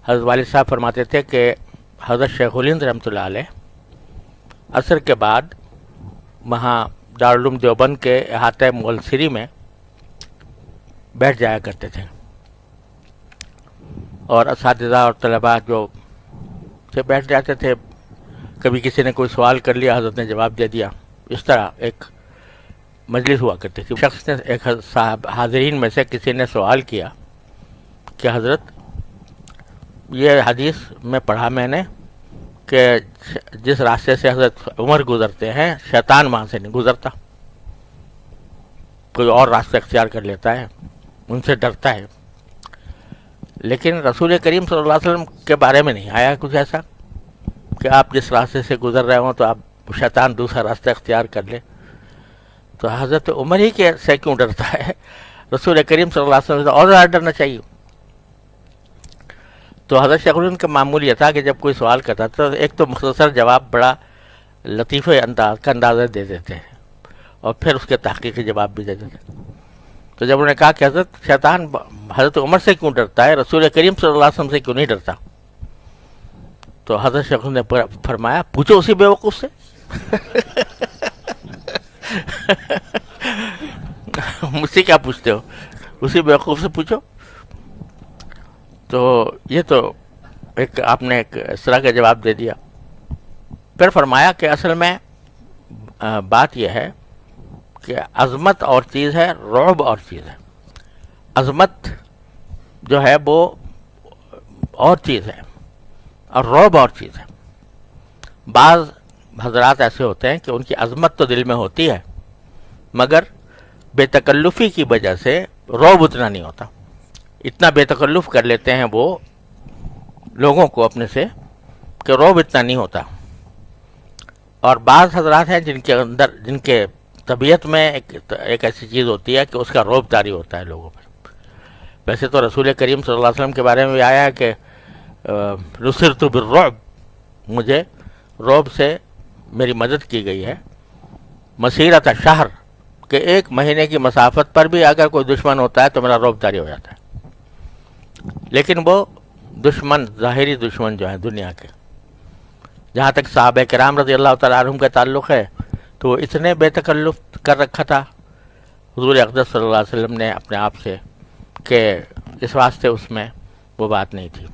حضرت والد صاحب فرماتے تھے کہ حضرت شیخ الہند رحمۃ اللہ علیہ عصر کے بعد وہاں دارالعلوم دیوبند کے احاطہ مغلسری میں بیٹھ جایا کرتے تھے، اور اساتذہ اور طلباء جو سے بیٹھ جاتے تھے، کبھی کسی نے کوئی سوال کر لیا حضرت نے جواب دے دیا، اس طرح ایک مجلس ہوا کرتی تھی۔ شخص نے ایک صاحب حاضرین میں سے کسی نے سوال کیا کہ حضرت یہ حدیث میں پڑھا میں نے کہ جس راستے سے حضرت عمر گزرتے ہیں شیطان وہاں سے نہیں گزرتا، کوئی اور راستہ اختیار کر لیتا ہے، ان سے ڈرتا ہے، لیکن رسول کریم صلی اللہ علیہ وسلم کے بارے میں نہیں آیا کچھ ایسا کہ آپ جس راستے سے گزر رہے ہوں تو آپ شیطان دوسرا راستہ اختیار کر لے، تو حضرت عمر ہی کے سے کیوں ڈرتا ہے؟ رسول کریم صلی اللہ علیہ وسلم سے اور زیادہ ڈرنا چاہیے۔ تو حضرت شیخ الہند کا معمول یہ تھا کہ جب کوئی سوال کرتا تھا تو ایک تو مختصر جواب بڑا لطیف اندازہ دے دیتے ہیں، اور پھر اس کے تحقیقی جواب بھی دے دیتے ہیں۔ تو جب انہوں نے کہا کہ حضرت شیطان حضرت عمر سے کیوں ڈرتا ہے، رسول کریم صلی اللہ علیہ وسلم سے کیوں نہیں ڈرتا، تو حضرت شیخ الہند نے فرمایا پوچھو اسی بیوقوف سے مجھ سے کیا پوچھتے ہو، اسی بیوقوف سے پوچھو۔ تو یہ تو ایک آپ نے ایک اس طرح کا جواب دے دیا۔ پھر فرمایا کہ اصل میں بات یہ ہے کہ عظمت اور چیز ہے، رعب اور چیز ہے۔ عظمت جو ہے وہ اور چیز ہے اور رعب اور چیز ہے۔ بعض حضرات ایسے ہوتے ہیں کہ ان کی عظمت تو دل میں ہوتی ہے مگر بے تکلفی کی وجہ سے رعب اتنا نہیں ہوتا، اتنا بے تکلف کر لیتے ہیں وہ لوگوں کو اپنے سے کہ رعب اتنا نہیں ہوتا۔ اور بعض حضرات ہیں جن کے اندر، جن کے طبیعت میں ایک ایسی چیز ہوتی ہے کہ اس کا رعب طاری ہوتا ہے لوگوں پر۔ ویسے تو رسول کریم صلی اللہ علیہ وسلم کے بارے میں بھی آیا ہے کہ نصرت بالرعب، مجھے رعب سے میری مدد کی گئی ہے، مسیرت شہر، کہ ایک مہینے کی مسافت پر بھی اگر کوئی دشمن ہوتا ہے تو میرا رعب طاری ہو جاتا ہے۔ لیکن وہ دشمن، ظاہری دشمن جو ہیں دنیا کے، جہاں تک صحابہ کرام رضی اللہ تعالیٰ عنہم کا تعلق ہے تو وہ اتنے بے تکلف کر رکھا تھا حضور اقدس صلی اللہ علیہ وسلم نے اپنے آپ سے کہ اس واسطے اس میں وہ بات نہیں تھی۔